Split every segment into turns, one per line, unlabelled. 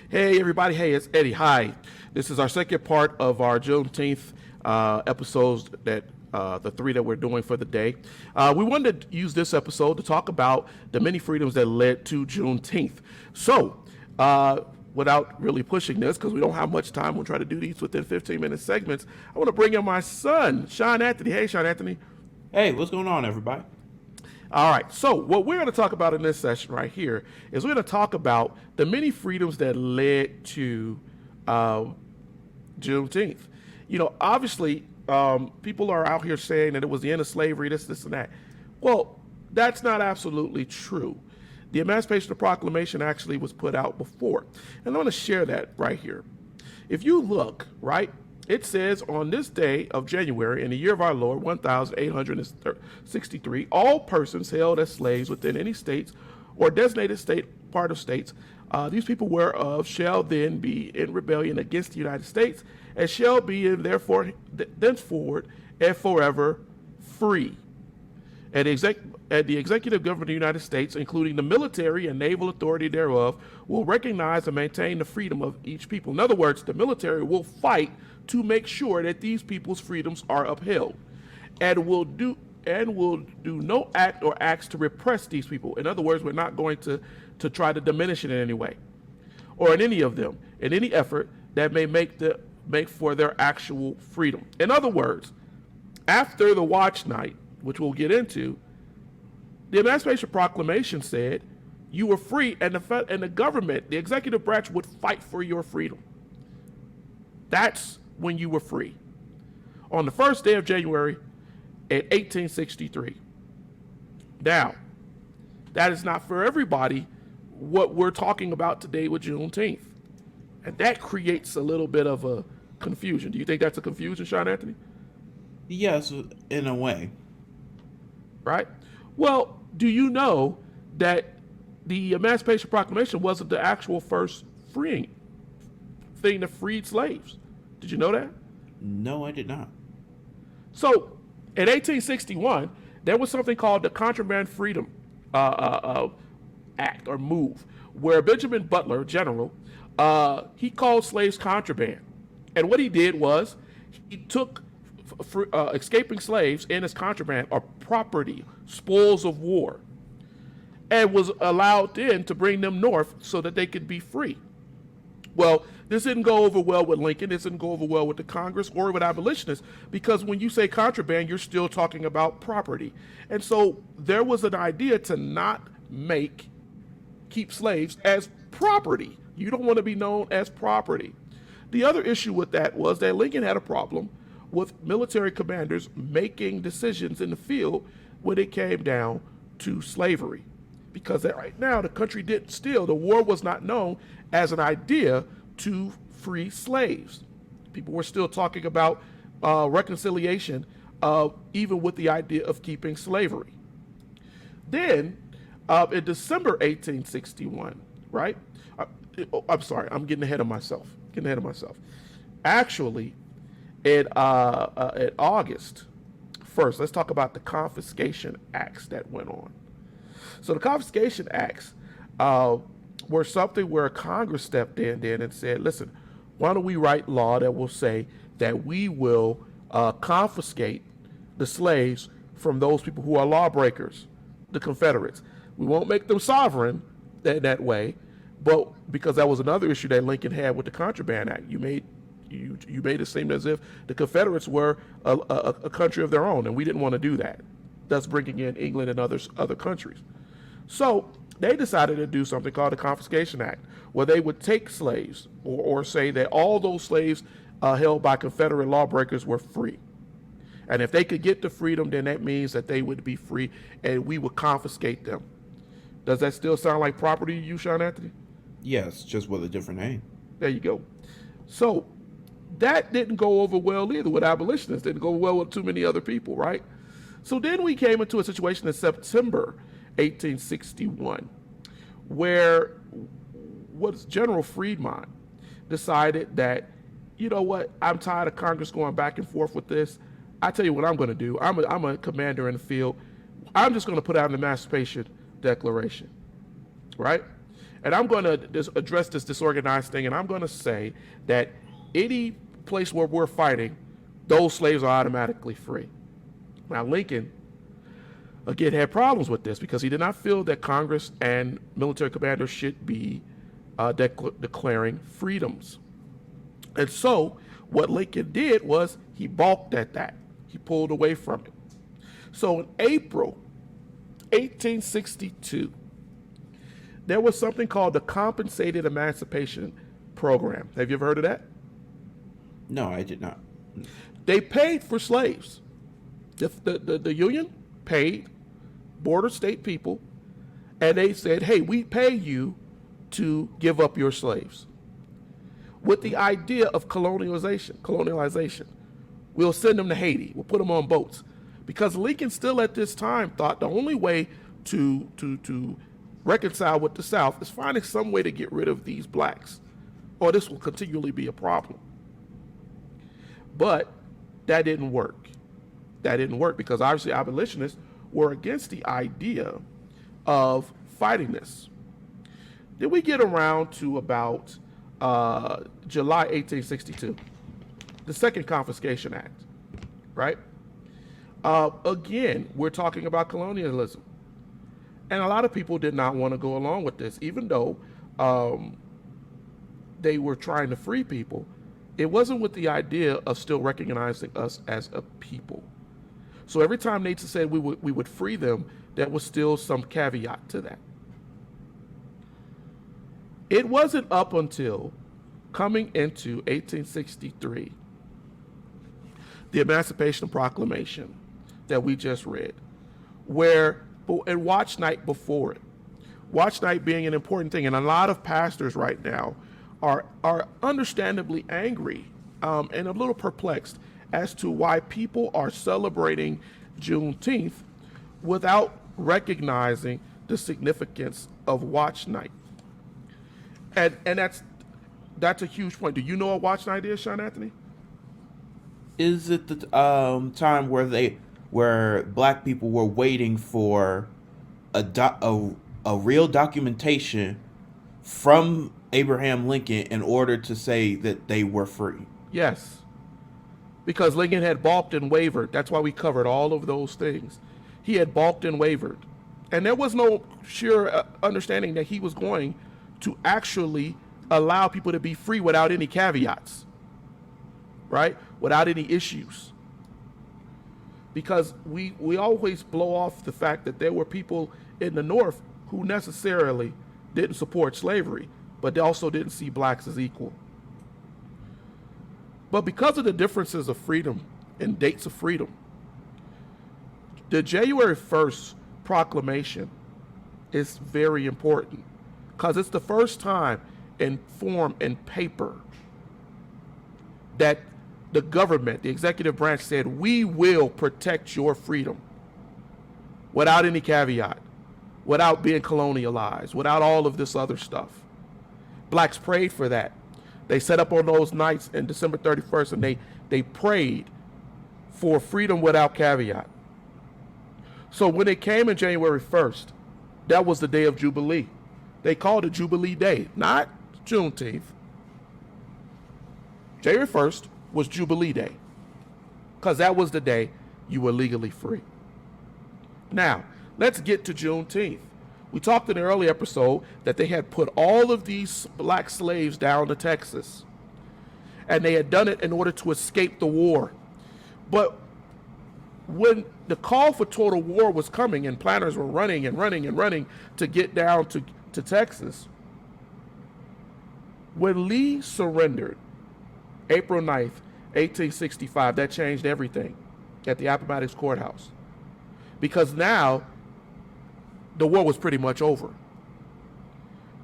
Hey, everybody. Hey, it's Eddie. Hi. This is our second part of our Juneteenth episodes the three that we're doing for the day. We wanted to use this episode to talk about the many freedoms that led to Juneteenth. So, without really pushing this, because we don't have much time, we'll try to do these within 15-minute segments. I want to bring in my son, Shawn Anthony. Hey, Shawn Anthony.
Hey, what's going on, everybody?
All right, so what we're going to talk about in this session right here is we're going to talk about the many freedoms that led to Juneteenth. You know, obviously, people are out here saying that it was the end of slavery, this, and that. Well, that's not absolutely true. The Emancipation Proclamation actually was put out before. And I want to share that right here. If you look, right, it says on this day of January in the year of our Lord, 1863, all persons held as slaves within any states or designated state part of states, these people whereof shall then be in rebellion against the United States and shall be in therefore thenceforward and forever free. And the executive government of the United States, including the military and naval authority thereof, will recognize and maintain the freedom of each people. In other words, the military will fight to make sure that these people's freedoms are upheld, and will do no act or acts to repress these people. In other words, we're not going to try to diminish it in any way, or in any of them, in any effort that may make for their actual freedom. In other words, after the watch night, which we'll get into, the Emancipation Proclamation said you were free, and the government, the executive branch, would fight for your freedom. That's when you were free. On the first day of January in 1863. Now, that is not for everybody what we're talking about today with Juneteenth. And that creates a little bit of a confusion. Do you think that's a confusion, Shawn Anthony?
Yes, in a way.
Right? Well, do you know that the Emancipation Proclamation wasn't the actual first freeing thing that freed slaves? Did you know that?
No, I did not.
So, in 1861, there was something called the Contraband Freedom Act or move, where Benjamin Butler, general, he called slaves contraband. And what he did was he took escaping slaves in as contraband or property, spoils of war, and was allowed in to bring them north so that they could be free. Well, this didn't go over well with Lincoln. This didn't go over well with the Congress or with abolitionists, because when you say contraband, you're still talking about property. And so there was an idea to not keep slaves as property. You don't want to be known as property. The other issue with that was that Lincoln had a problem with military commanders making decisions in the field when it came down to slavery. Because right now the country didn't steal. The war was not known as an idea to free slaves. People were still talking about reconciliation, even with the idea of keeping slavery. Then, in December 1861, right? I'm sorry, I'm getting ahead of myself. Actually, in August 1st, let's talk about the Confiscation Acts that went on. So the Confiscation Acts were something where Congress stepped in then and said, listen, why don't we write law that will say that we will confiscate the slaves from those people who are lawbreakers, the Confederates. We won't make them sovereign that way, but because that was another issue that Lincoln had with the Contraband Act. You made it seem as if the Confederates were a country of their own, and we didn't want to do that, thus bringing in England and other countries. So they decided to do something called the Confiscation Act, where they would take slaves or say that all those slaves held by Confederate lawbreakers were free. And if they could get the freedom, then that means that they would be free and we would confiscate them. Does that still sound like property to you, Shawn Anthony?
Yes, just with a different name.
There you go. So that didn't go over well either with abolitionists. Didn't go well with too many other people, right? So then we came into a situation in September 1861 where General Fremont decided that, you know what, I'm tired of Congress going back and forth with this. I tell you what I'm going to do. I'm a commander in the field. I'm just going to put out an Emancipation Declaration, right? And I'm going to address this disorganized thing, and I'm going to say that any place where we're fighting, those slaves are automatically free. Now, Lincoln, again, had problems with this because he did not feel that Congress and military commanders should be declaring freedoms. And so what Lincoln did was he balked at that. He pulled away from it. So in April 1862, there was something called the Compensated Emancipation Program. Have you ever heard of that?
No, I did not.
They paid for slaves. The Union paid border state people, and they said, hey, we pay you to give up your slaves. With the idea of colonialization. We'll send them to Haiti. We'll put them on boats. Because Lincoln still at this time thought the only way to reconcile with the South is finding some way to get rid of these blacks, or this will continually be a problem. But that didn't work. That didn't work because obviously abolitionists were against the idea of fighting this. Then we get around to about July 1862, the Second Confiscation Act, right? Again, we're talking about colonialism. And a lot of people did not want to go along with this, even though they were trying to free people. It wasn't with the idea of still recognizing us as a people. So every time they said we would free them, there was still some caveat to that. It wasn't up until coming into 1863, the Emancipation Proclamation that we just read, and watch night before it. Watch night being an important thing, and a lot of pastors right now are understandably angry and a little perplexed as to why people are celebrating Juneteenth without recognizing the significance of watch night. And that's a huge point. Do you know what watch night is, Shawn Anthony?
Is it the time where black people were waiting for a real documentation from Abraham Lincoln in order to say that they were free?
Yes. Because Lincoln had balked and wavered. That's why we covered all of those things. He had balked and wavered. And there was no sure understanding that he was going to actually allow people to be free without any caveats, right? Without any issues. Because we always blow off the fact that there were people in the North who necessarily didn't support slavery, but they also didn't see blacks as equal. But because of the differences of freedom and dates of freedom, the January 1st proclamation is very important because it's the first time in form and paper that the government, the executive branch, said, we will protect your freedom without any caveat, without being colonialized, without all of this other stuff. Blacks prayed for that. They set up on those nights in December 31st and they prayed for freedom without caveat. So when it came in January 1st, that was the day of Jubilee. They called it Jubilee Day, not Juneteenth. January 1st was Jubilee Day because that was the day you were legally free. Now, let's get to Juneteenth. We talked in an early episode that they had put all of these black slaves down to Texas, and they had done it in order to escape the war. But when the call for total war was coming and planners were running to get down to Texas, when Lee surrendered April 9th, 1865, that changed everything at the Appomattox Courthouse. Because now the war was pretty much over.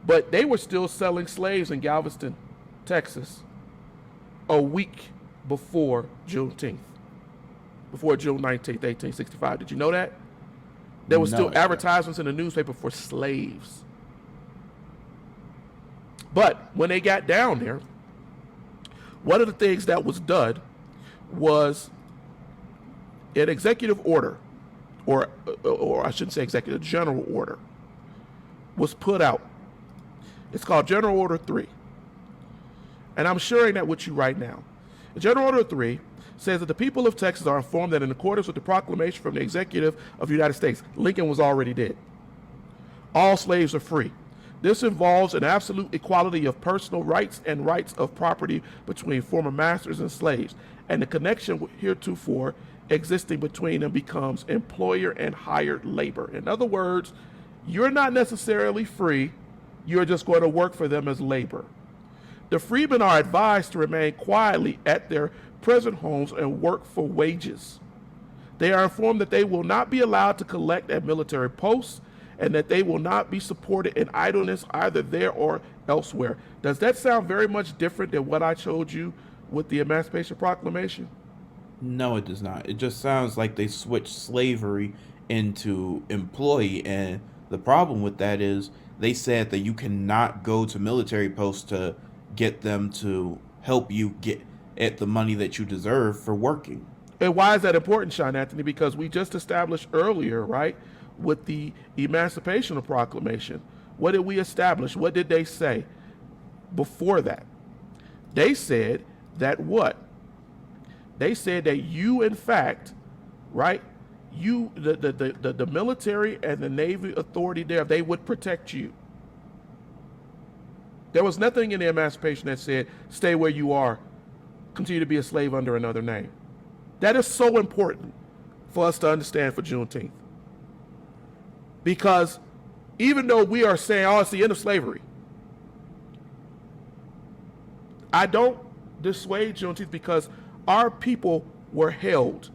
But they were still selling slaves in Galveston, Texas, a week before Juneteenth, before June 19th, 1865. Did you know that? There were still advertisements in the newspaper for slaves. But when they got down there, one of the things that was done was an executive order, or I shouldn't say executive, general order, was put out It's called General Order 3. And I'm sharing that with you right now. General Order 3 says that the people of Texas are informed that in accordance with the proclamation from the executive of the United States, Lincoln was already dead, all slaves are free. This involves an absolute equality of personal rights and rights of property between former masters and slaves, and the connection heretofore existing between them becomes employer and hired labor. In other words, you're not necessarily free, you're just going to work for them as labor. The freedmen are advised to remain quietly at their present homes and work for wages. They are informed that they will not be allowed to collect at military posts and that they will not be supported in idleness either there or elsewhere. Does that sound very much different than what I told you with the Emancipation Proclamation?
No, it does not. It just sounds like they switched slavery into employee, and the problem with that is they said that you cannot go to military posts to get them to help you get at the money that you deserve for working.
And why is that important, Shawn Anthony? Because we just established earlier, right, with the Emancipation Proclamation, what did we establish? What did they say before that? They said that what? They said that you, in fact, right, you, the military and the Navy authority there, they would protect you. There was nothing in the Emancipation that said, stay where you are, continue to be a slave under another name. That is so important for us to understand for Juneteenth. Because even though we are saying, oh, it's the end of slavery, I don't dissuade Juneteenth because our people were held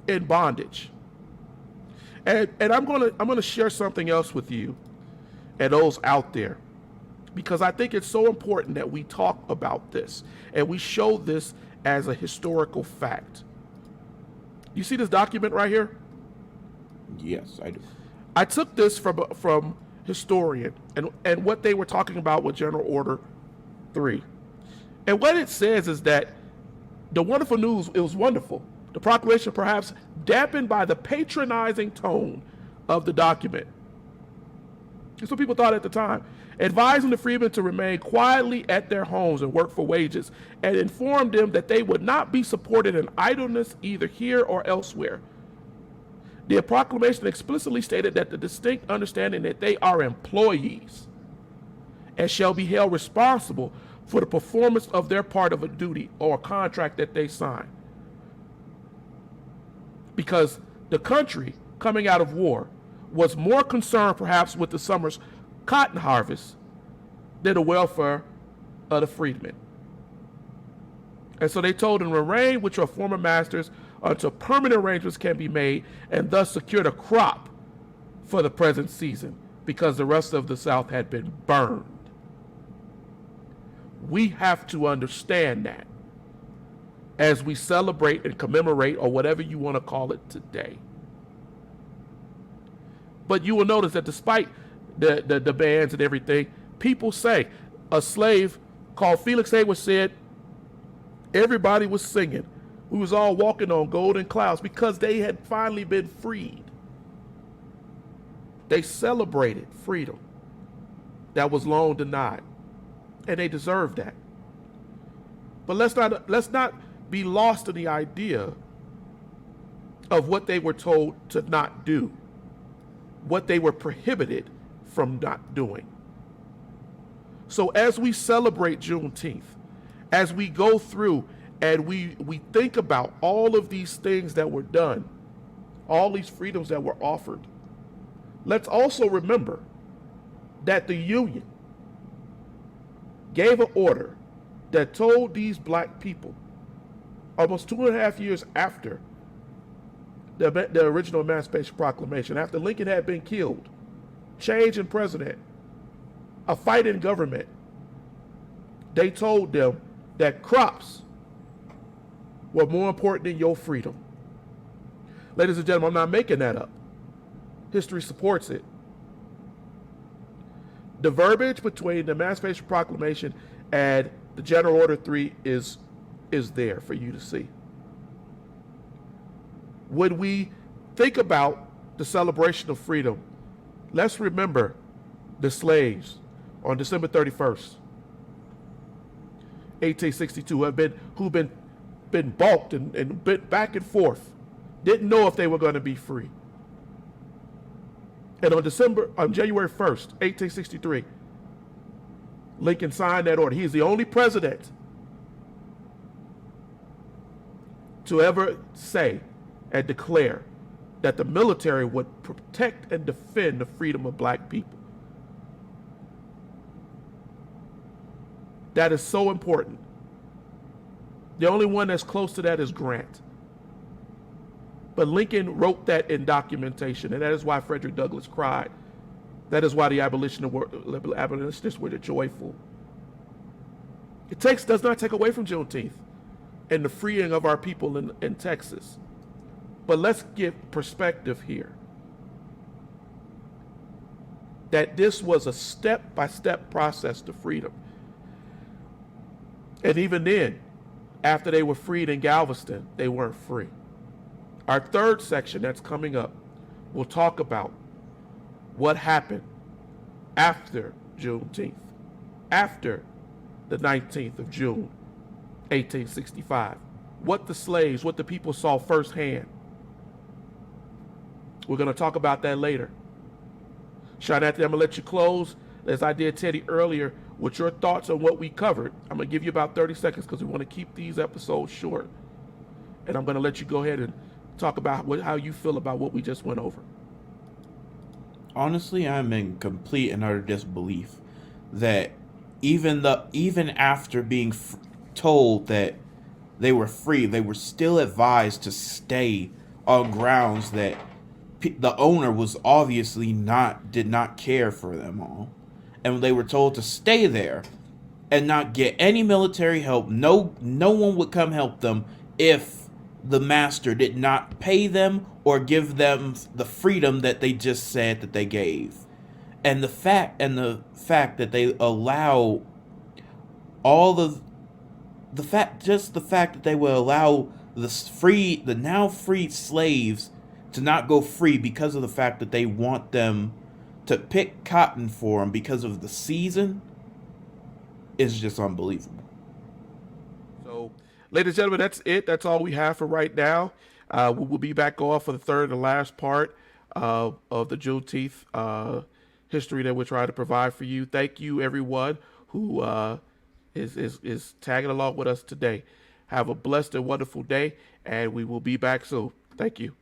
in bondage. And I'm gonna share something else with you and those out there, because I think it's so important that we talk about this and we show this as a historical fact. You see this document right here?
Yes, I do.
I took this from historian and what they were talking about with General Order 3. And what it says is that the wonderful news, it was wonderful. The proclamation perhaps dampened by the patronizing tone of the document. That's what people thought at the time. Advising the freedmen to remain quietly at their homes and work for wages, and informed them that they would not be supported in idleness either here or elsewhere. The proclamation explicitly stated that the distinct understanding that they are employees and shall be held responsible for the performance of their part of a duty or a contract that they sign. Because the country, coming out of war, was more concerned perhaps with the summer's cotton harvest than the welfare of the freedmen. And so they told them to remain with your former masters until permanent arrangements can be made and thus secure the crop for the present season, because the rest of the South had been burned. We have to understand that as we celebrate and commemorate, or whatever you want to call it today. But you will notice that despite the bans and everything, people say, a slave called Felix said, everybody was singing. We was all walking on golden clouds because they had finally been freed. They celebrated freedom that was long denied, and they deserved that. But let's not be lost in the idea of what they were told to not do, what they were prohibited from not doing. So as we celebrate Juneteenth, as we go through and we think about all of these things that were done, all these freedoms that were offered, let's also remember that the Union gave an order that told these black people, almost 2.5 years after the original Emancipation Proclamation, after Lincoln had been killed, change in president, a fight in government, they told them that crops were more important than your freedom. Ladies and gentlemen, I'm not making that up. History supports it. The verbiage between the Emancipation Proclamation and the General Order 3 is there for you to see. When we think about the celebration of freedom, let's remember the slaves on December 31st, 1862, who've been balked and bent back and forth, didn't know if they were going to be free. And on January 1st, 1863, Lincoln signed that order. He's the only president to ever say and declare that the military would protect and defend the freedom of black people. That is so important. The only one that's close to that is Grant. But Lincoln wrote that in documentation, and that is why Frederick Douglass cried. That is why the abolitionists were joyful. It does not take away from Juneteenth and the freeing of our people in Texas. But let's give perspective here. That this was a step-by-step process to freedom. And even then, after they were freed in Galveston, they weren't free. Our third section that's coming up will talk about what happened after Juneteenth, after the 19th of June, 1865. What the people saw firsthand. We're going to talk about that later. Shawn, I'm going to let you close, as I did Teddy earlier, with your thoughts on what we covered. I'm going to give you about 30 seconds because we want to keep these episodes short. And I'm going to let you go ahead and talk about how you feel about what we just went over.
Honestly, I'm in complete and utter disbelief that even after being told that they were free, they were still advised to stay on grounds that the owner was obviously did not care for them all. And they were told to stay there and not get any military help. No one would come help them if the master did not pay them or give them the freedom that they just said that they gave. And the fact that they allow the fact that they will allow the now freed slaves to not go free because of the fact that they want them to pick cotton for them because of the season is just unbelievable.
So, ladies and gentlemen, that's it. That's all we have for right now. We will be back on for the third and last part of the Juneteenth history that we're trying to provide for you. Thank you, everyone who is tagging along with us today. Have a blessed and wonderful day, and we will be back soon. Thank you.